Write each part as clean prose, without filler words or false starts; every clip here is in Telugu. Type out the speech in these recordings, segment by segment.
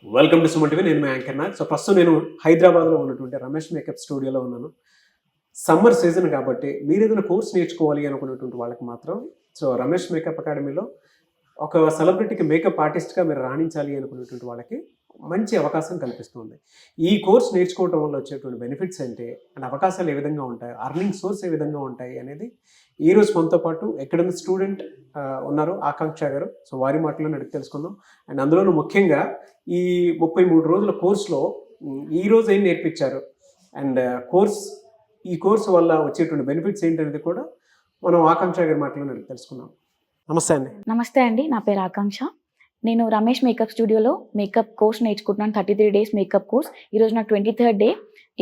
Welcome to Suman TV. నేను మీ యాంకర్ నాగ్. సో ప్రస్తుతం నేను హైదరాబాద్లో ఉన్నటువంటి రమేష్ మేకప్ స్టూడియోలో ఉన్నాను. సమ్మర్ సీజన్ కాబట్టి మీరు ఏదైనా కోర్స్ నేర్చుకోవాలి అనుకున్నటువంటి వాళ్ళకి మాత్రం సో రమేష్ మేకప్ అకాడమీలో ఒక సెలబ్రిటీకి మేకప్ ఆర్టిస్ట్గా మీరు రాణించాలి అనుకున్నటువంటి వాళ్ళకి మంచి అవకాశం కల్పిస్తుంది. ఈ కోర్స్ నేర్చుకోవడం వల్ల వచ్చేటువంటి బెనిఫిట్స్ ఏంటి అండ్ అవకాశాలు ఏ విధంగా ఉంటాయి, అర్నింగ్ సోర్స్ ఏ విధంగా ఉంటాయి అనేది ఈరోజు మనతో పాటు ఎక్కడైనా స్టూడెంట్ ఉన్నారు ఆకాంక్ష గారు. సో వారి మాటలను అడిగి తెలుసుకుందాం. అండ్ అందులోనూ ముఖ్యంగా ఈ 33 రోజుల కోర్సులో ఈ రోజు ఏం నేర్పించారు అండ్ ఈ కోర్సు వల్ల వచ్చేటువంటి బెనిఫిట్స్ ఏంటి అనేది కూడా మనం ఆకాంక్ష గారి మాటలను అడిగి తెలుసుకుందాం. నమస్తే అండి. నమస్తే అండి, నా పేరు ఆకాంక్ష. నేను రమేష్ మేకప్ స్టూడియోలో మేకప్ కోర్స్ నేర్చుకుంటున్నాను. 33 days మేకప్ కోర్స్. ఈరోజు నాకు 23rd డే.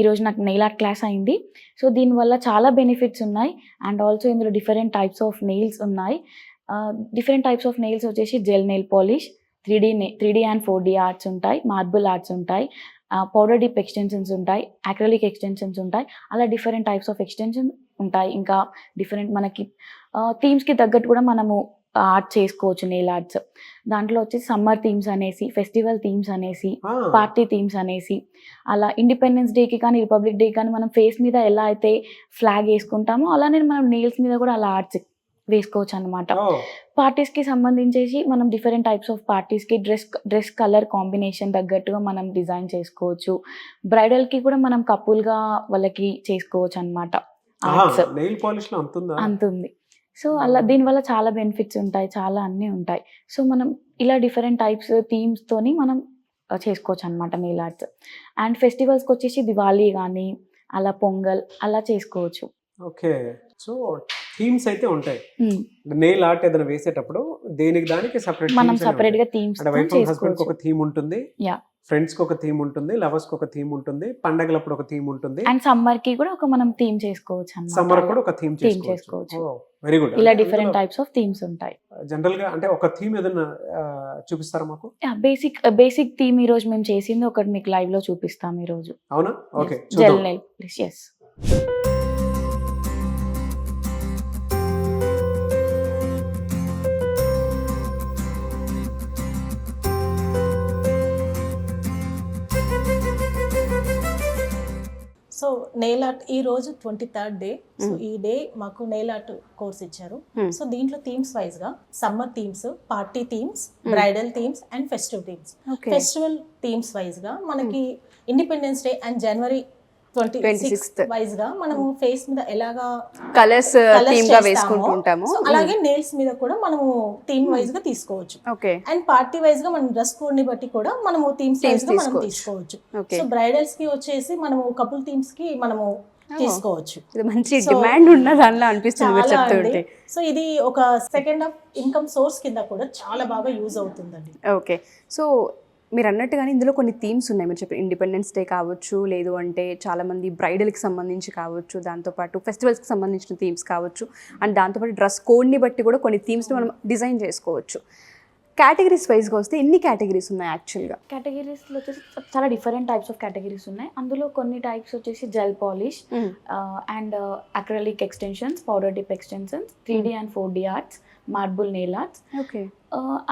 ఈరోజు నాకు నెయిల్ ఆర్ట్ క్లాస్ అయింది. సో దీనివల్ల చాలా బెనిఫిట్స్ ఉన్నాయి. అండ్ ఆల్సో ఇందులో డిఫరెంట్ టైప్స్ ఆఫ్ నెయిల్స్ ఉన్నాయి. డిఫరెంట్ టైప్స్ ఆఫ్ నెయిల్స్ వచ్చేసి gel nail polish, 3D and 4D arts ఉంటాయి, మార్బుల్ ఆర్ట్స్ ఉంటాయి, పౌడర్ డిప్ ఎక్స్టెన్షన్స్ ఉంటాయి, అక్రిలిక్ ఎక్స్టెన్షన్స్ ఉంటాయి. అలా డిఫరెంట్ టైప్స్ ఆఫ్ ఎక్స్టెన్షన్ ఉంటాయి. ఇంకా డిఫరెంట్ మనకి థీమ్స్కి తగ్గట్టు కూడా మనము ఆర్ట్ చేసుకోవచ్చు. నెయిల్ ఆర్ట్స్ దాంట్లో వచ్చేసి సమ్మర్ థీమ్స్ అనేసి, ఫెస్టివల్ థీమ్స్ అనేసి, పార్టీ థీమ్స్ అనేసి, అలా ఇండిపెండెన్స్ డేకి కానీ రిపబ్లిక్ డే కానీ మనం ఫేస్ మీద ఎలా అయితే ఫ్లాగ్ వేసుకుంటామో అలానే మనం నెయిల్స్ మీద కూడా అలా ఆర్ట్స్ వేసుకోవచ్చు అనమాట. పార్టీస్కి సంబంధించేసి మనం డిఫరెంట్ టైప్స్ ఆఫ్ పార్టీస్కి డ్రెస్ కలర్ కాంబినేషన్ తగ్గట్టుగా మనం డిజైన్ చేసుకోవచ్చు. బ్రైడల్కి కూడా మనం కపుల్గా వాళ్ళకి చేసుకోవచ్చు అనమాట. అంతుంది. సో అలా దీనివల్ల చాలా బెనిఫిట్స్ ఉంటాయి, చాలా అన్నీ ఉంటాయి. సో మనం ఇలా డిఫరెంట్ టైప్స్ థీమ్స్తోని మనం చేసుకోవచ్చు అనమాట నెయిల్ ఆర్ట్స్. అండ్ ఫెస్టివల్స్కి వచ్చేసి దివాళీ కానీ అలా పొంగల్ అలా చేసుకోవచ్చు. ఓకే, సో థీమ్స్ అయితే ఉంటాయి. నెయిల్ ఆర్ట్ ఏదైనా వేసేటప్పుడు దానికి మనం సెపరేట్ గా థీమ్స్ హస్బెండ్ ఒక థీమ్ ఉంటుంది, ఫ్రెండ్స్ కి ఒక థీమ్ ఉంటుంది, లవర్స్ కి ఒక థీమ్ ఉంటుంది, పండగలప్పుడు ఒక థీమ్ ఉంటుంది, అండ్ సమ్మర్ కి కూడా ఒక మనం థీమ్ చేసుకోవచ్చు అన్నమాట. సమ్మర్ కూడా ఒక థీమ్ చేసుకోవచ్చు. Very good. ఇలా డిఫరెంట్ టైప్స్ ఆఫ్ థీమ్స్ ఉంటాయి. జనరల్ గా అంటే ఒక థీమ్ ఏదైనా చూపిస్తారా మాకు? బేసిక్ థీమ్ ఈ రోజు మేము చేసింది ఒకటి మీకు లైవ్ లో చూపిస్తాం ఈ రోజు. అవునా? Okay. Gel nail polish. yes. So nail art ఈ రోజు 23rd డే. సో ఈ డే మాకు నెయిల్ ఆర్ట్ కోర్స్ ఇచ్చారు. సో దీంట్లో థీమ్స్ వైజ్ గా summer themes, party themes, bridal themes and festive themes. Festival themes wise గా మనకి independence day and January 26th wise గా మనము ఫేస్ మీద ఎలాగా కలర్స్ థీమ్ గా వేసుకుంటాము, అలాగే నెయిల్స్ మీద కూడా మనము థీమ్ వైజ్ గా తీసుకోవచ్చు. అండ్ పార్టీ వైజ్ గా మనం డ్రెస్ కోడ్ ని బట్టి కూడా మనము థీమ్స్ వైజ్ గా మనం తీసుకోవచ్చు. సో బ్రైడల్స్ కి వచ్చేసి మనము కపుల్ థీమ్స్ కి మనము తీసుకోవచ్చు. మంచి డిమాండ్ ఉన్న దానిలో అనిపిస్తుంది. సో ఇది ఒక సెకండ్ ఆఫ్ ఇన్కమ్ సోర్స్ కింద కూడా చాలా బాగా యూజ్ అవుతుందండి. ఓకే, సో మీరు అన్నట్టుగానే ఇందులో కొన్ని థీమ్స్ ఉన్నాయి. మీరు చెప్పారు ఇండిపెండెన్స్ డే కావచ్చు, లేదు అంటే చాలామంది బ్రైడల్కి సంబంధించి కావచ్చు, దాంతోపాటు ఫెస్టివల్స్కి సంబంధించిన థీమ్స్ కావచ్చు, అండ్ దాంతోపాటు డ్రెస్ కోడ్ని బట్టి కూడా కొన్ని థీమ్స్ని మనం డిజైన్ చేసుకోవచ్చు. కేటగిరీస్ వైజ్గా వస్తే ఎన్ని కేటగిరీస్ ఉన్నాయి యాక్చువల్గా? కేటగిరీస్లో వచ్చేసి చాలా డిఫరెంట్ టైప్స్ ఆఫ్ కేటగిరీస్ ఉన్నాయి. అందులో కొన్ని టైప్స్ వచ్చేసి gel polish and acrylic extensions, powder dip extensions, 3D and 4D arts, marble nail arts. Okay,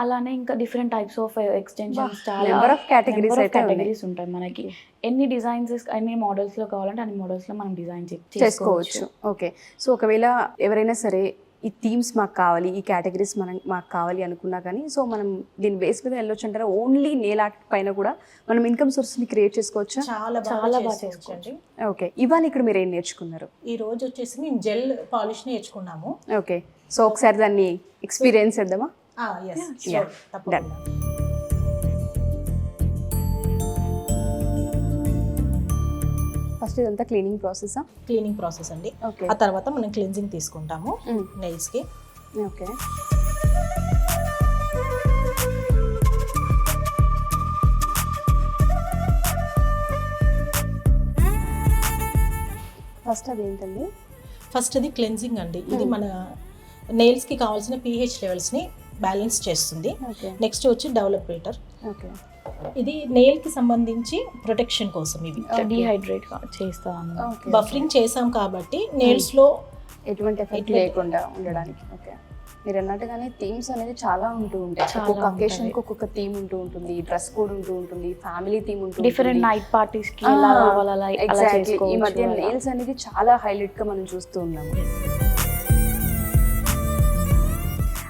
అలానే ఇంకా డిఫరెంట్ టైప్స్ ఆఫ్ ఎక్స్టెన్షన్స్, చాలా కేటగిరీస్ ఉంటాయి. మనకి ఎన్ని డిజైన్స్, ఎన్ని మోడల్స్ లో కావాలంటే అన్ని మోడల్స్ లో మనం డిజైన్ చేసుకోవచ్చు. ఓకే, సో ఒకవేళ ఎవరైనా సరే ఈ థీమ్స్ మాకు కావాలి, ఈ కేటగిరీస్ మాకు కావాలి అనుకున్నా కానీ సో మనం దీని బేస్ మీద వెళ్ళొచ్చు అంటారా? ఓన్లీ నెయిల్ ఆర్ట్ పైన కూడా మనం ఇన్కమ్ సోర్స్ ని క్రియేట్ చేసుకోవచ్చు. చాలా బాగా చేసుకోవచ్చు. ఓకే, ఇవాళ ఇక్కడ మీరు ఏం నేర్చుకున్నారు? ఈ రోజు వచ్చేసి మేము జెల్ పాలిష్ నేర్చుకున్నాము. ఓకే, సో ఒకసారి దాన్ని ఎక్స్పీరియన్స్ చేద్దామా? ఫస్ట్ ఇదంతా క్లీనింగ్ ప్రాసెస్ అండి. ఆ తర్వాత మనం క్లెన్జింగ్ తీసుకుంటాము నెయిల్స్ కి. ఓకే, ఫస్ట్ అది ఏంటండి? ఫస్ట్ అది క్లెన్జింగ్ అండి. ఇది మన నెయిల్స్ కి కావాల్సిన pH లెవెల్స్ ని బ్యాలెన్స్ చేస్తుంది. నెక్స్ట్ వచ్చి డెవలపేటర్. ఓకే, ఇది నెయిల్ కి సంబంధించి ప్రొటెక్షన్ కోసం ఇవి డీహైడ్రేట్ చేస్తాం. బఫరింగ్ చేసాం కాబట్టి నెయిల్స్ లో ఎటువంటి ఎఫెక్ట్ లేకుండా ఉండడానికి. ఓకే, మీరు అన్నట్టుగానే థీమ్స్ అనేది చాలా ఉంటూ ఉంటాయి. చాలా ఒక్కొక్క అకేషన్ ఉంటాయి. కి ఒక్కొక్క థీమ్ ఉంటూ ఉంటుంది, డ్రెస్ కోడ్ ఉంటూ ఉంటుంది, ఫ్యామిలీ థీమ్ ఉంటుంది, డిఫరెంట్ నైట్ పార్టీస్ కి ఎలా కావాలి అలా ఎగ్జాక్ట్లీ. ఈ చేసుకోవచ్చు మధ్య అలా. నెయిల్స్ అనేది చాలా హైలైట్ గా మనం చూస్తూ ఉన్నాము.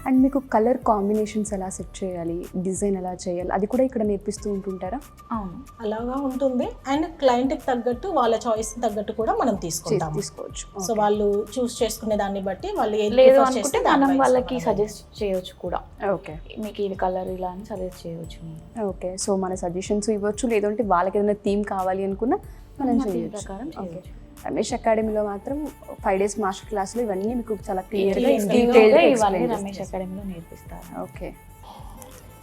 అండ్ మీకు కలర్ కాంబినేషన్స్ ఎలా సెట్ చేయాలి, డిజైన్ ఎలా చేయాలి, అది కూడా ఇక్కడ నేర్పిస్తూ ఉంటుంటారా? అవును, అలాగా ఉంటుంది. అండ్ క్లయింట్కి తగ్గట్టు వాళ్ళ చాయిస్ తగ్గట్టు కూడా మనం తీసుకుంటాం. తీసుకోవచ్చు. సో వాళ్ళు చూస్ చేసుకునే దాన్ని బట్టి వాళ్ళు ఏది లేదు prefer అనుకుంటే చేస్తే దాని మనం wise వాళ్ళకి మనం సజెస్ట్ చేయొచ్చు కూడా, ఓకే మీకు ఇది కలర్ ఇలా అని సజెస్ట్ చేయొచ్చు. ఓకే. సో మన సజెషన్స్ ఇవ్వచ్చు, లేదంటే వాళ్ళకి ఏదైనా థీమ్ కావాలి అనుకున్నా మనం మన theme చేయొచ్చు. ప్రకారం ఓకే. చేయొచ్చు. రమేష్ అకాడమీలో మాత్రం 5 days మాస్టర్ క్లాసులు ఇవన్నీ మీకు చాలా క్లియర్గా Clear గా ఇవన్నీ డీటెయిల్గా రమేష్ అకాడమీలో నేర్పిస్తారు. ఓకే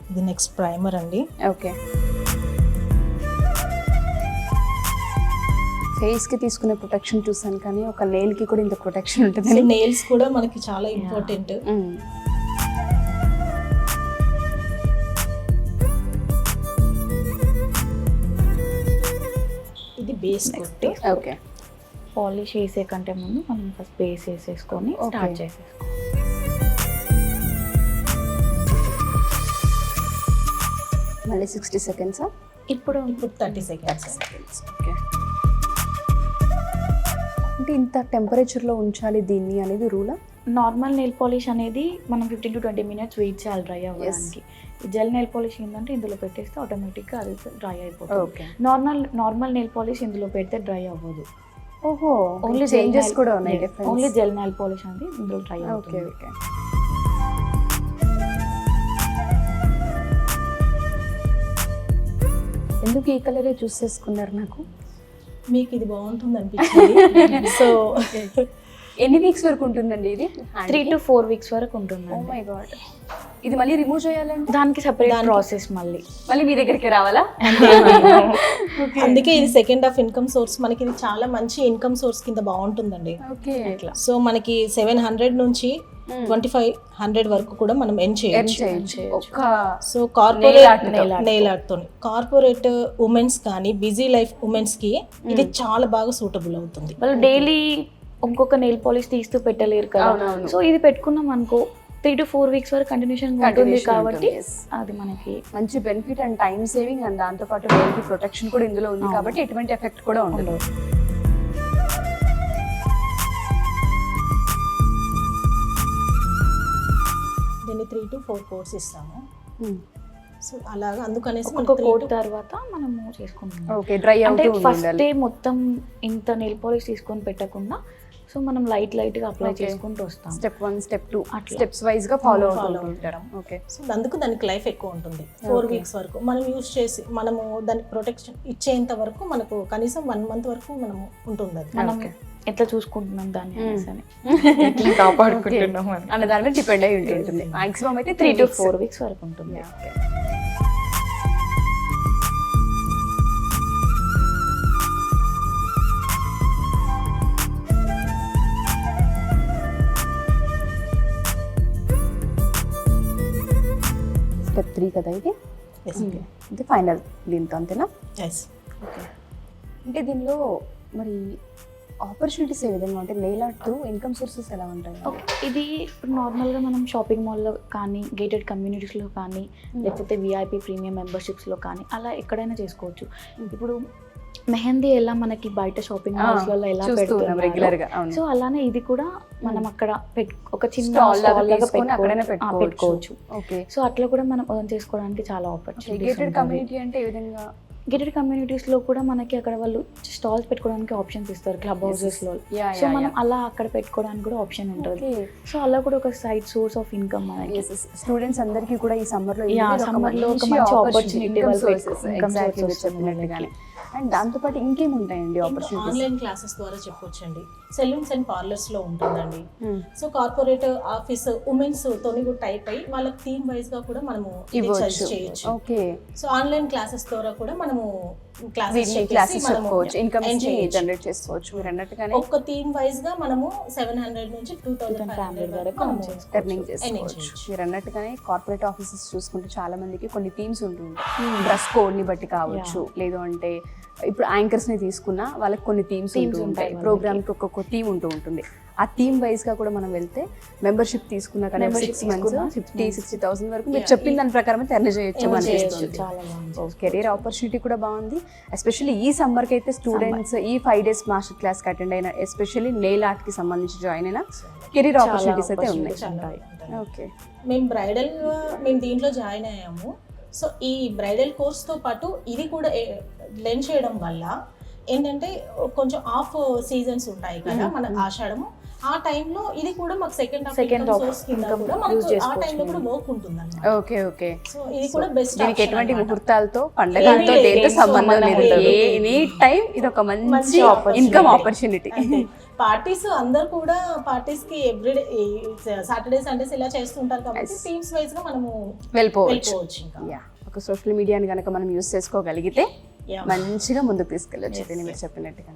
ఇది నెక్స్ట్ ప్రైమర్ అండి. ఓకే. ఫేస్కి తీసుకునే ప్రొటెక్షన్ చూసాను, కానీ ఒక నెయిల్కి కూడా ఇంత ప్రొటెక్షన్ ఉంటుంది. నెయిల్స్ కూడా మనకి చాలా ఇంపార్టెంట్. ఇది బేస్ కొట్టు. ఓకే. పాలిష్ వేసే కంటే ముందు మనం ఫస్ట్ బేస్ వేసేసుకొని Okay. స్టార్ట్ చేసేసుకోవాలి. మళ్ళీ 60 seconds. ఇప్పుడు ఇప్పుడు 30 సెకండ్స్. ఓకే. అంటే ఇంత టెంపరేచర్లో ఉంచాలి దీన్ని అనేది రూలా? నార్మల్ నెయిల్ పాలిష్ అనేది మనం 15 to 20 minutes వెయిట్ చేయాలి డ్రై అవ్వడానికి. జెల్ నెయిల్ పాలిష్ ఏంటంటే ఇందులో పెట్టేస్తే ఆటోమేటిక్గా అది డ్రై అయిపోతుంది. ఓకే. నార్మల్ నెయిల్ పాలిష్ ఇందులో పెడితే డ్రై అవ్వదు. ఓహో, ఓన్లీ చేంజెస్ కూడా ఉన్నాయి, ఓన్లీ జెల్ నెయిల్ పాలిష్ అనేది ఇందులో డ్రై ఓకే. అవుతుంది. ఓకే. ఎందుకు ఈ కలరే చూస్ చేసుకున్నారు? నాకు మీకు ఇది బాగుంటుంది అనిపించింది. సో ఎన్ని వీక్స్ వరకు ఉంటుందండి ఇది? 3 to 4 weeks వరకు ఉంటుంది. Oh my god. ఇది మళ్ళీ రిమూవ్ చేయాలంటే దానికి సెపరేట్ ప్రాసెస్ మళ్ళీ మీ దగ్గరికి రావాలా? అందుకే ఇది సెకండ్ హాఫ్ ఇన్కమ్ సోర్స్. మనకి ఇది చాలా మంచి ఇన్కమ్ సోర్స్ కింద బాగుంటుందండి. ఓకే. సో మనకి 700 నుంచి 2500 వరకు కూడా మనం ఎర్న్ చేయొచ్చు. ఒక్క సో కార్పొరేట్ నెయిల్ ఆర్ట్ తోని కార్పొరేట్ ఉమెన్స్ కానీ బిజీ లైఫ్ ఉమెన్స్ కి ఇది చాలా బాగా సూటబుల్ అవుతుంది. వాళ్ళు డైలీ ఇంకొక నెయిల్ పాలిష్ తీస్తూ పెట్టలేరు కదా. అవునవును. సో ఇది పెట్టుకున్నాం అనుకో 3 to 4 weeks వరకు కంటిన్యూషన్ ఉంటుంది కాబట్టి yes. అది మనకి మంచి benefit and time saving, and దాంతో పాటు నెయిల్కి ప్రొటెక్షన్ కూడా ఇందులో ఉంది కాబట్టి ఎటువంటి ఎఫెక్ట్ కూడా ఉండదు. దీన్ని 3 to 4 కోర్స్ ఇస్తాము. సో అలాగా అందుకనేసి ఒక కోట్ తర్వాత మనము చేసుకుంటాం. ఓకే. డ్రై అంటే అవుతూ ఫస్ట్ ఉండాలి. డే మొత్తం ఇంత నెయిల్ పాలిష్ తీసుకొని పెట్టకుండా సో మనం లైట్ గా అప్లై Okay. చేసుకుంటూ వస్తాం. స్టెప్ 1 స్టెప్ 2 అట్లా. స్టెప్స్ వైజ్ గా ఫాలో Follow అవుతుంటారు. ఓకే. సో అందుకు దానికి లైఫ్ ఎక్కువ ఉంటుంది. 4 వీక్స్ వరకు మనం యూజ్ చేసి మనము దానికి ప్రొటెక్షన్ ఇచ్చేంత వరకు మనకు కనీసం 1 month వరకు మనం ఉంటుంది అది. మనం Okay. ఎట్లా చూసుకుంటున్నాం దాన్ని అనేసి అని. ఎట్లా కాపాడుకుంటున్నాం అని. అన్న దాని మీద డిపెండ్ అయి ఉంటుంది. మాక్సిమం అయితే 3 to 4 weeks వరకు ఉంటుంది. ఓకే. స్టెప్ 3 కదా ఇది? Yes. ఇది ఫైనల్ దీంతో, అంతేనా? Yes. ఓకే. అంటే దీనిలో మరి ఆపర్చునిటీస్ ఏ విధంగా ఉంటాయి? నెయిల్ ఆర్ట్ ఇన్కమ్ సోర్సెస్ ఎలా ఉంటాయి? ఓకే, ఇది ఇప్పుడు నార్మల్గా మనం షాపింగ్ మాల్లో కానీ గేటెడ్ కమ్యూనిటీస్లో కానీ లేకపోతే విఐపి ప్రీమియం మెంబర్షిప్స్లో కానీ అలా ఎక్కడైనా చేసుకోవచ్చు. ఇప్పుడు మెహందీ ఎలా మనకి బయట షాపింగ్ మాల్స్లలో ఎలా రెగ్యులర్ పెడుతున్నారు, గా. అవును. సో అలానే ఇది కూడా మనం అక్కడ ఒక చిన్న Stall లాగా stall లాగా తీసుకొని అక్కడనే పెట్టుకోవచ్చు. ఓకే. సో అట్లా కూడా మనం ఎర్న్ చేసుకోవడానికి చాలా ఆపర్చునిటీస్ గేటెడ్ ఉంటాయి. కమ్యూనిటీ అంటే ఏ విధంగా? గేటెడ్ కమ్యూనిటీస్లో కూడా మనకి అక్కడ వాళ్ళు స్టాల్స్ పెట్టుకోవడానికి ఆప్షన్స్ ఇస్తారు క్లబ్ హౌసెస్లో. సో మనం అలా అక్కడ పెట్టుకోవడానికి కూడా ఆప్షన్ ఉంటుంది. సో అలా కూడా ఒక సైడ్ సోర్స్ ఆఫ్ ఇన్కమ్ మనకి. స్టూడెంట్స్ అందరికీ కూడా ఈ సమ్మర్ లో సమ్మర్లో ఒక మంచి ఆపర్చునిటీ చెప్పినట్టుగానే. అండ్ దాంతోపాటు ఇంకేం ఉంటాయండి ఆపర్చునిటీస్? ఆన్లైన్ క్లాసెస్ ద్వారా చెప్పొచ్చండి. సెలూన్స్ అండ్ పార్లర్స్ లో ఉంటుందండి. సో కార్పొరేట్ ఆఫీస్ ఉమెన్స్ తోని కూడా టైప్ అయ్యి వాళ్ళకి థీమ్ వైజ్ గా కూడా మనము చేయొచ్చు. ఓకే. సో ఆన్లైన్ క్లాసెస్ ద్వారా కూడా మనము క్లాసెస్ చెప్పుకోవచ్చు, ఇన్కమ్ జనరేట్ చేసుకోవచ్చు. మీరు అన్నట్టుగానే ఒక్క థీమ్ వైజ్ గా మనము 700 నుంచి 2500 వరకు ఎర్నింగ్ చేసుకోవచ్చు. మీరు అన్నట్టుగానే కార్పొరేట్ ఆఫీసెస్ చూసుకుంటే చాలా మందికి కొన్ని థీమ్స్ ఉంటుంటాయి. డ్రెస్ కోడ్ ని బట్టి కావచ్చు, లేదు అంటే ఇప్పుడు యాంకర్స్ని తీసుకున్నా వాళ్ళకి కొన్ని థీమ్స్ Themes ఉంటూ ఉంటాయి ఉంటాయి, వాళ్ళకి. ప్రోగ్రామ్కి ఒక్కొక్క థీమ్ ఉంటూ ఉంటుంది. ఆ థీమ్ వైజ్గా కూడా మనం వెళ్తే మెంబర్షిప్ తీసుకున్నా కానీ Membership 6 months తీసుకున్నా 50-60,000 వరకు మీరు Yeah, చెప్పిన దాని ప్రకారం అయితే ఎర్న్ చేయొచ్చు Earn చేయొచ్చు, అనిపిస్తుంది. చాలా బాగుంది. కెరీర్ ఆపర్చునిటీ కూడా బాగుంది. ఎస్పెషల్లీ ఈ సమ్మర్కి అయితే స్టూడెంట్స్ ఈ 5 days మాస్టర్ క్లాస్కి అటెండ్ అయిన, ఎస్పెషల్లీ నెయిల్ ఆర్ట్కి సంబంధించి జాయిన్ అయిన కెరీర్ చాలా ఆపర్చునిటీస్ అయితే ఉన్నాయి. opportunities ఉంటాయి. ఓకే. మేము దీంట్లో జాయిన్ అయ్యాము. సో ఈ బ్రైడల్ కోర్స్తో పాటు ఇది కూడా లెర్న్ చేయడం వల్ల ఏంటంటే కొంచెం ఆఫ్ సీజన్స్ ఉంటాయి కదా మన ఆషాఢము, ఆ టైంలో ఇది కూడా మాకు సెకండ్ of సోర్స్ కింద income కూడా use మనకు ఆ చేసుకోవచ్చు టైంలో కూడా మేము. వర్క్ ఉంటుంది అన్నమాట. Okay okay. సో ఇది కూడా బెస్ట్. దీనికి ఎటువంటి ముహూర్తాలతో పండగలతో ఏమీ దేంతో లేదు, సంబంధం సంబంధం లేదు. లేదు. ఎనీ టైం ఇది ఒక మంచి మంచి ఇన్కమ్ opportunity. ఆపర్చునిటీ. పార్టీస్ అందరు కూడా పార్టీస్ కి ఎవ్రీడే సాటర్డే సండేస్ ఇలా చేస్తుంటారు కాబట్టి టీమ్స్ వైజ్ గా మనము వెళ్ళిపోవచ్చు. ఇంకా యా, ఒక సోషల్ మీడియాని కనుక మనం యూస్ చేసుకోగలిగితే Yeah. మంచిగా ముందుకు తీసుకెళ్ళొచ్చు. దీన్ని మీరు చెప్పినట్టుగా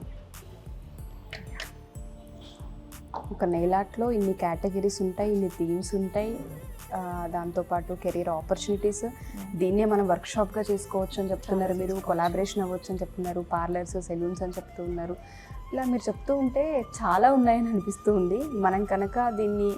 ఒక నెయిల్ ఆర్ట్లో ఇన్ని కేటగిరీస్ ఉంటాయి, ఇన్ని థీమ్స్ ఉంటాయి, దాంతోపాటు కెరీర్ ఆపర్చునిటీస్. దీన్నే మనం వర్క్షాప్గా చేసుకోవచ్చు అని చెప్తున్నారు మీరు, కొలాబరేషన్ అవ్వచ్చు అని చెప్తున్నారు, పార్లర్స్, సెలూన్స్ అని చెప్తూ ఉన్నారు. ఇలా మీరు చెప్తూ ఉంటే చాలా ఉన్నాయని అనిపిస్తూ ఉంది. మనం కనుక దీన్ని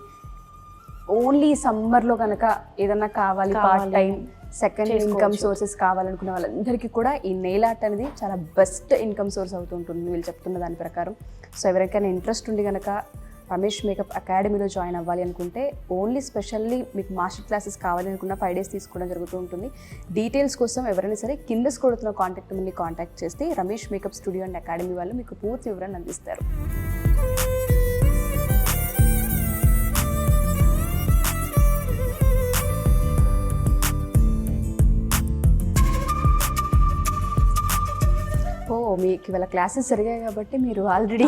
ఓన్లీ సమ్మర్లో కనుక ఏదన్నా కావాలి, part time second income sources కావాలనుకున్న వాళ్ళందరికీ కూడా ఈ నెయిల్ ఆర్ట్ అనేది చాలా బెస్ట్ ఇన్కమ్ సోర్స్ అవుతుంటుంది వీళ్ళు చెప్తున్న దాని ప్రకారం. సో ఎవరికైనా ఇంట్రెస్ట్ ఉండి కనుక రమేష్ మేకప్ అకాడమీలో జాయిన్ అవ్వాలి అనుకుంటే ఓన్లీ స్పెషల్లీ మీకు మాస్టర్ క్లాసెస్ కావాలి అనుకున్న 5 days తీసుకోవడం జరుగుతూ ఉంటుంది. డీటెయిల్స్ కోసం ఎవరైనా సరే కింద స్క్రోల్ కాంటాక్ట్ మిమ్మల్ని కాంటాక్ట్ చేస్తే Ramesh makeup studio and academy వాళ్ళు మీకు పూర్తి వివరాన్ని అందిస్తారు. ఓ, మీకు ఇవాళ క్లాసెస్ జరిగాయి కాబట్టి మీరు ఆల్రెడీ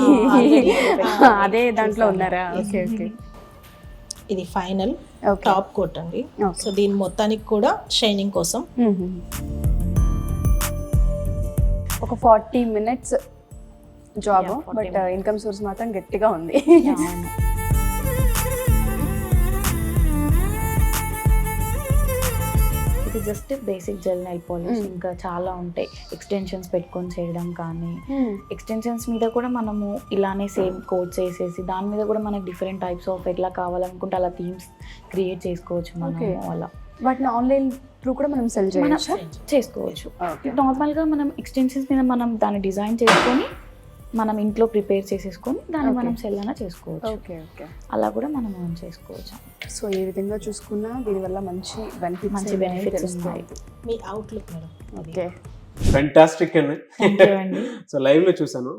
అదే దాంట్లో ఉన్నారా? Okay okay. ఇది ఫైనల్ Okay. టాప్ కోట్ అండి. Okay. సో దీని మొత్తానికి కూడా షైనింగ్ కోసం ఒక 40 minutes job, Yeah, 40 but income source మాత్రం గట్టిగా ఉంది. అవును. ఇది just basic gel nail polish, ఇంకా చాలా ఉంటాయి. ఎక్స్టెన్షన్స్ పెట్టుకొని చేయడం కానీ, ఎక్స్టెన్షన్స్ మీద కూడా మనము ఇలానే సేమ్ కోట్స్ వేసేసి దాని మీద కూడా మనకి డిఫరెంట్ టైప్స్ ఆఫ్ ఎట్లా కావాలనుకుంటే అలా థీమ్స్ క్రియేట్ చేసుకోవచ్చు Okay. మనము. అలా వాటిని ఆన్లైన్ త్రూ కూడా మనం సెల్ మనం చేయొచ్చు. చేసుకోవచ్చు. ఓకే. నార్మల్గా మనం ఎక్స్టెన్షన్స్ మీద మనం దాన్ని డిజైన్ చేసుకొని మనం ఇంట్లో ప్రిపేర్ చేసేసుకొని దాన్ని Okay. మనం సెల్ అయినా చేసుకోవచ్చు. Okay okay. అలా కూడా మనం earn చేసుకోవచ్చు. సో ఏ విధంగా చూసుకున్నా దీనివల్ల మంచి బెనిఫిట్స్ మంచి benefits ఉన్నాయి. మీ అవుట్లుక్ మేడం. ఓకే. ఫెంటాస్టిక్ అండి. Thank you అండి. సో లైవ్లో చూసాను.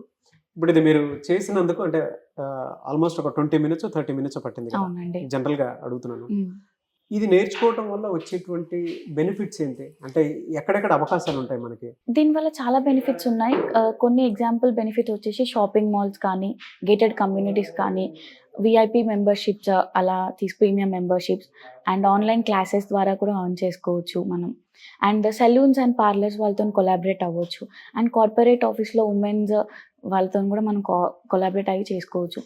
ఇప్పుడు ఇది మీరు చేసినందుకు అంటే ఆల్మోస్ట్ ఒక 20 minutes 30 minutes పట్టింది కదా. అవునండి. జనరల్గా అడుగుతున్నాను, మ్మ్. ఇది నేర్చుకోవటం వల్ల వచ్చేటువంటి బెనిఫిట్స్ ఏంటి, అంటే ఎక్కడెక్కడ అవకాశాలు ఉంటాయి మనకి? దీనివల్ల చాలా బెనిఫిట్స్ ఉన్నాయి. కొన్ని ఎగ్జాంపుల్ బెనిఫిట్ వచ్చేసి షాపింగ్ మాల్స్ కానీ, గేటెడ్ కమ్యూనిటీస్ కానీ, విఐపి మెంబర్షిప్స్ అలా premium memberships and online classes ద్వారా కూడా earn చేసుకోవచ్చు మనం. అండ్ సెలూన్స్ అండ్ పార్లర్స్ వాళ్ళతో కొలాబరేట్ అవ్వచ్చు. అండ్ కార్పొరేట్ ఆఫీస్లో ఉమెన్స్ వాళ్ళతో కూడా మనం కొలాబరేట్ అయ్యి చేసుకోవచ్చు.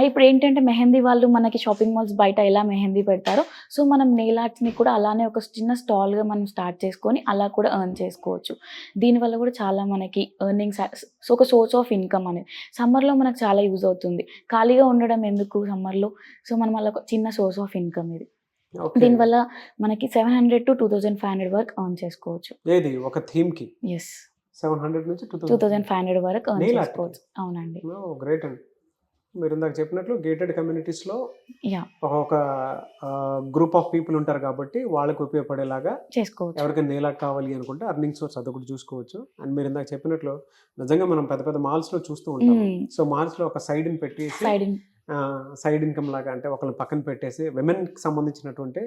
ఇప్పుడు ఏంటంటే మెహందీ వాళ్ళు మనకి షాపింగ్ మాల్స్ బయట ఎలా మెహందీ పెడతారో, సో మనం నెయిల్ ఆర్ట్స్ని కూడా అలానే ఒక చిన్న స్టాల్గా మనం స్టార్ట్ చేసుకొని అలా కూడా earn చేసుకోవచ్చు. దీనివల్ల కూడా చాలా మనకి ఎర్నింగ్స్, సో ఒక సోర్స్ ఆఫ్ ఇన్కమ్ అనేది సమ్మర్లో మనకు చాలా యూజ్ అవుతుంది. ఖాళీగా ఉండడం ఎందుకు సమ్మర్లో, సో మనం అలా ఒక చిన్న సోర్స్ ఆఫ్ ఇన్కమ్ ఇది. Okay. దీనివల్ల మనకి 700 to 2500 వరకు earn చేసుకోవచ్చు. ఏది ఒక థీమ్ కి ఎస్, 700 నుంచి 2500 వరకు earn Nail art చేసుకోవచ్చు. అవునండి. గ్రేట్ అండి. మీరు ఇందాక చెప్పినట్లు గేటెడ్ కమ్యూనిటీస్లో యా, ఒక గ్రూప్ ఆఫ్ పీపుల్ ఉంటారు కాబట్టి వాళ్ళకి ఉపయోగపడేలాగా చేసుకోవచ్చు. ఎవరికైనా నెయిల్ ఆర్ట్ కావాలి అనుకుంటే అర్నింగ్ సోర్స్ అదొకటి చూసుకోవచ్చు. అండ్ మీరు ఇందాక చెప్పినట్లు నిజంగా మనం పెద్ద పెద్ద మాల్స్లో చూస్తూ ఉంటాం. సో మాల్స్లో ఒక సైడ్ని పెట్టేసి సైడింగ్ సైడ్ ఇన్కమ్ లాగా, అంటే ఒకరిని పక్కన పెట్టేసి విమెన్కి సంబంధించినటువంటి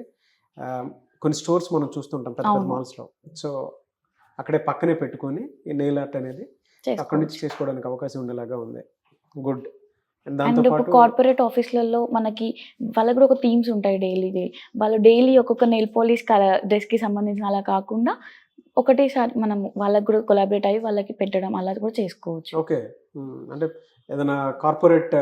కొన్ని స్టోర్స్ మనం చూస్తుంటాం పెద్ద పెద్ద అవును. మాల్స్లో. సో అక్కడే పక్కనే పెట్టుకొని ఈ నెయిల్ ఆర్ట్ అనేది అక్కడి నుంచి చేసుకోవచ్చు. చేసుకోవడానికి అవకాశం ఉండేలాగా ఉంది. గుడ్. అండ్ దాంతో ఇప్పుడు పాటు కార్పొరేట్ ఆఫీస్లలో మనకి వాళ్ళకి కూడా ఒక థీమ్స్ ఉంటాయి డైలీ. వాళ్ళు డైలీ ఒక్కొక్క నెయిల్ పాలిష్ డ్రెస్కి సంబంధించిన అలా కాకుండా ఒకటేసారి మనం వాళ్ళకి కూడా కొలాబరేట్ అయ్యి వాళ్ళకి పెట్టడం అలా కూడా చేసుకోవచ్చు. ఓకే. అంటే ఏదైనా కార్పొరేట్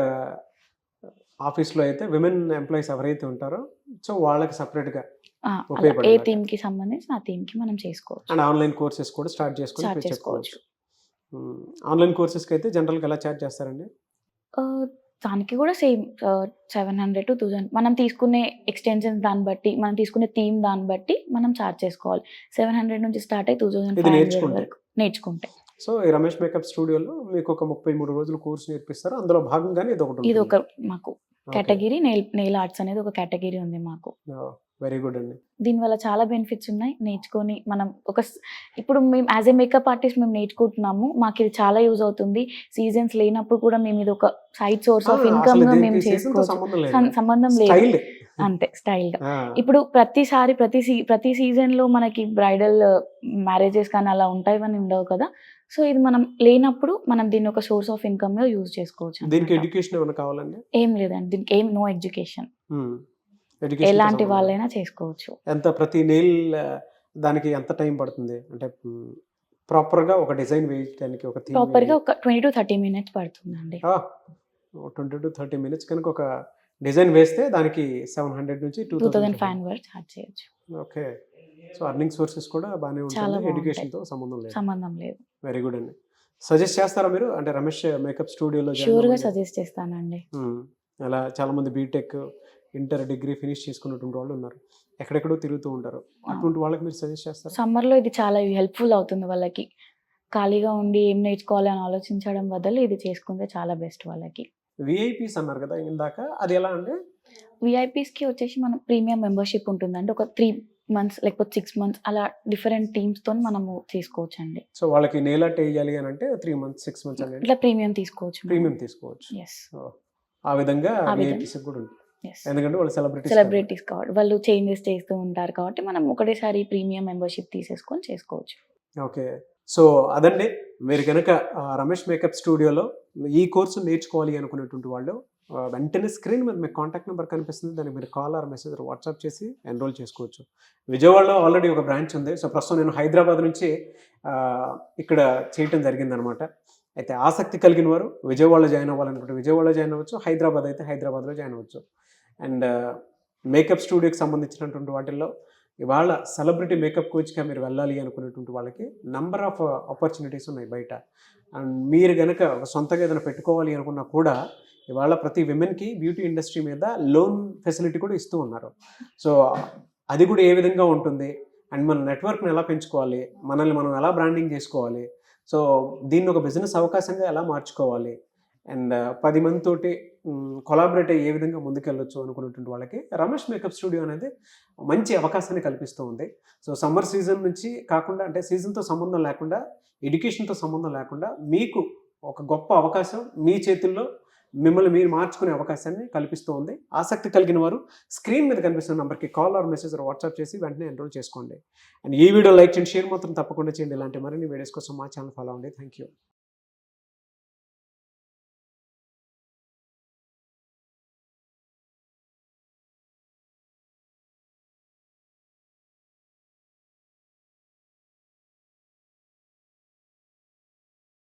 ఆఫీస్లో అయితే విమెన్ ఎంప్లాయీస్ ఎవరైతే ఉంటారో సో వాళ్ళకి సపరేట్గా అలా ఏ ఉపయోగపడేలాగా. థీమ్కి సంబంధించిన ఆ థీమ్కి మనం చేసుకోవచ్చు. అండ్ ఆన్లైన్ కోర్సెస్ కూడా స్టార్ట్ చేసుకొని స్టార్ట్ చేసుకోవచ్చు. చేసుకోవచ్చు. ఆన్లైన్ కోర్సెస్కి అయితే జనరల్గా ఎలా ఛార్జ్ చేస్తారండి? దానికి కూడా సేమ్ 700 to 1000 మనం తీసుకునే ఎక్స్టెన్షన్స్ దాన్ని బట్టి, మనం తీసుకునే థీమ్ దాన్ని బట్టి మనం ఛార్జ్ చేసుకోవాలి. 700 నుంచి స్టార్ట్ అయ్యి 2500 నేర్చుకుంటే? వరకు నేర్చుకుంటే. సో ఈ రమేష్ మేకప్ స్టూడియోలో మీకు ఒక 33 రోజులు కోర్స్ నేర్పిస్తారు. అందులో భాగంగానే ఇది ఒకటి ఇది ఒక మాకు కేటగిరీ నెయిల్ ఆర్ట్స్ అనేది ఒక కేటగిరీ ఉంది మాకు. వెరీ గుడ్ అండి. దీనివల్ల చాలా బెనిఫిట్స్ ఉన్నాయి. నేర్చుకొని మనం ఇప్పుడు మేము యాజ్ ఏ మేకప్ ఆర్టిస్ట్ మేము నేర్చుకుంటున్నాము. మాకు ఇది చాలా యూజ్ అవుతుంది. సీజన్స్ లేనప్పుడు కూడా మేము ఇది ఒక సైడ్ సోర్స్ ఆఫ్ ఇన్కమ్ గా మేము చేసుకోవచ్చు. సంబంధం లేదు, అంతే స్టైల్ గా. ఇప్పుడు ప్రతి సీజన్ లో మనకి బ్రైడల్ మ్యారేజెస్ కానీ అలా ఉంటాయని ఉండవు కదా. సో ఇది మనం లేనప్పుడు మనం దీన్ని ఒక సోర్స్ ఆఫ్ ఇన్కమ్ గా యూజ్ చేసుకోవచ్చు. దీనికి ఎడ్యుకేషన్ ఏమైనా కావాలండి? ఏం లేదండి, దీనికి నో ఎడ్యుకేషన్. ఎలాంటి వాళ్ళైనా చేసుకోవచ్చు. ఎంత ప్రతి నెయిల్ దానికి ఎంత టైం పడుతుంది అంటే ప్రాపర్ గా ఒక డిజైన్ వేయడానికి? ఒక థీమ్ ప్రాపర్ గా ఒక 20 to 30 minutes పడుతుందండి. 20 to 30 minutes కనుక ఒక డిజైన్ వేస్తే దానికి 700 నుంచి 2500 వరకు ఛార్జ్ చేయొచ్చు. ఓకే. సో అర్నింగ్ సోర్సెస్ కూడా బాగానే ఉంటాయి, ఎడ్యుకేషన్ తో సంబంధం లేదు. వెరీ గుడ్ అండి. సజెస్ట్ చేస్తారా మీరు అంటే రమేష్ మేకప్ స్టూడియోలో? షూర్ గా సజెస్ట్ చేస్తానండి. అలా చాలా మంది బీటెక్, ఇంటర్, డిగ్రీ ఫినిష్ చేసుకున్నటువంటి వాళ్ళు ఉన్నారు, ఎక్కడెక్కడో తిరుగుతూ ఉంటారు. అటువంటి వాళ్ళకి మీరు సజెస్ట్ చేస్తారు? సమ్మర్లో ఇది చాలా హెల్ప్ఫుల్ అవుతుంది వాళ్ళకి. ఖాళీగా ఉండి ఏం నేర్చుకోవాలి అని ఆలోచించడం బదులు ఇది చేసుకుంటే చాలా బెస్ట్ వాళ్ళకి. విఐపీస్ అన్నారు కదా ఇందాక, అది ఎలా అంటే? విఐపీస్కి వచ్చేసి మనం ప్రీమియం మెంబర్షిప్ ఉంటుందండి. ఒక 3 months లేకపోతే 6 months అలా డిఫరెంట్ టీమ్స్తో మనము తీసుకోవచ్చు అండి. సో వాళ్ళకి నెయిల్ ఆర్ట్ వేయాలి అని అంటే 3 months 6 months అనేది ఇట్లా ప్రీమియం తీసుకోవచ్చు. ఎస్, ఆ విధంగా విఐపీస్ కూడా ఉంటుంది. ఎందుకంటే వాళ్ళు సెలబ్రిటీస్ కాబట్టి వాళ్ళు చేంజెస్ చేస్తూ ఉంటారు కాబట్టి మనం ఒకటేసారి ప్రీమియం మెంబర్షిప్ తీసేసుకొని చేసుకోవచ్చు. ఓకే. సో అదండి, మీరు కనుక రమేష్ మేకప్ స్టూడియోలో ఈ కోర్సు నేర్చుకోవాలి అనుకునేటువంటి వాళ్ళు వెంటనే స్క్రీన్ మీద మీకు కాంటాక్ట్ నెంబర్ కనిపిస్తుంది, దానికి మీరు కాల్ ఆర్ మెసేజ్ వాట్సాప్ చేసి ఎన్రోల్ చేసుకోవచ్చు. విజయవాడలో ఆల్రెడీ ఒక బ్రాంచ్ ఉంది. సో ప్రస్తుతం నేను హైదరాబాద్ నుంచి ఇక్కడ చేయటం జరిగిందనమాట. అయితే ఆసక్తి కలిగిన వారు విజయవాడలో జాయిన్ అవ్వాలనుకుంటే విజయవాడలో జాయిన్ అవ్వచ్చు, హైదరాబాద్ అయితే హైదరాబాద్లో జాయిన్ అవ్వచ్చు. అండ్ మేకప్ స్టూడియోకి సంబంధించినటువంటి వాటిల్లో ఇవాళ సెలబ్రిటీ మేకప్ కోచ్గా మీరు వెళ్ళాలి అనుకునేటువంటి వాళ్ళకి నంబర్ ఆఫ్ ఆపర్చునిటీస్ ఉన్నాయి బయట. అండ్ మీరు కనుక సొంతగా ఏదైనా పెట్టుకోవాలి అనుకున్నా కూడా ఇవాళ ప్రతి విమెన్కి బ్యూటీ ఇండస్ట్రీ మీద లోన్ ఫెసిలిటీ కూడా ఇస్తూ ఉన్నారు. సో అది కూడా ఏ విధంగా ఉంటుంది, అండ్ మన నెట్వర్క్ని ఎలా పెంచుకోవాలి, మనల్ని మనం ఎలా బ్రాండింగ్ చేసుకోవాలి, సో దీన్ని ఒక బిజినెస్ అవకాశంగా ఎలా మార్చుకోవాలి, అండ్ 10 మంది తోటి కొలాబరేట్ అయ్యి ఏ విధంగా ముందుకెళ్ళొచ్చు అనుకున్నటువంటి వాళ్ళకి రమేష్ మేకప్ స్టూడియో అనేది మంచి అవకాశాన్ని కల్పిస్తూ ఉంది. సో సమ్మర్ సీజన్ నుంచి కాకుండా అంటే సీజన్తో సంబంధం లేకుండా, ఎడ్యుకేషన్తో సంబంధం లేకుండా మీకు ఒక గొప్ప అవకాశం మీ చేతుల్లో మిమ్మల్ని మీరు మార్చుకునే అవకాశాన్ని కల్పిస్తూ ఉంది. ఆసక్తి కలిగిన వారు స్క్రీన్ మీద కనిపిస్తున్న నెంబర్కి కాల్ ఆర్ మెసేజ్ వాట్సాప్ చేసి వెంటనే ఎన్రోల్ చేసుకోండి. అండ్ ఈ వీడియో లైక్ చేయండి, షేర్ మాత్రం తప్పకుండా చేయండి. ఇలాంటి మరిన్ని వీడియోస్ కోసం మా ఛానల్ ఫాలో అవ్వండి. Thank you.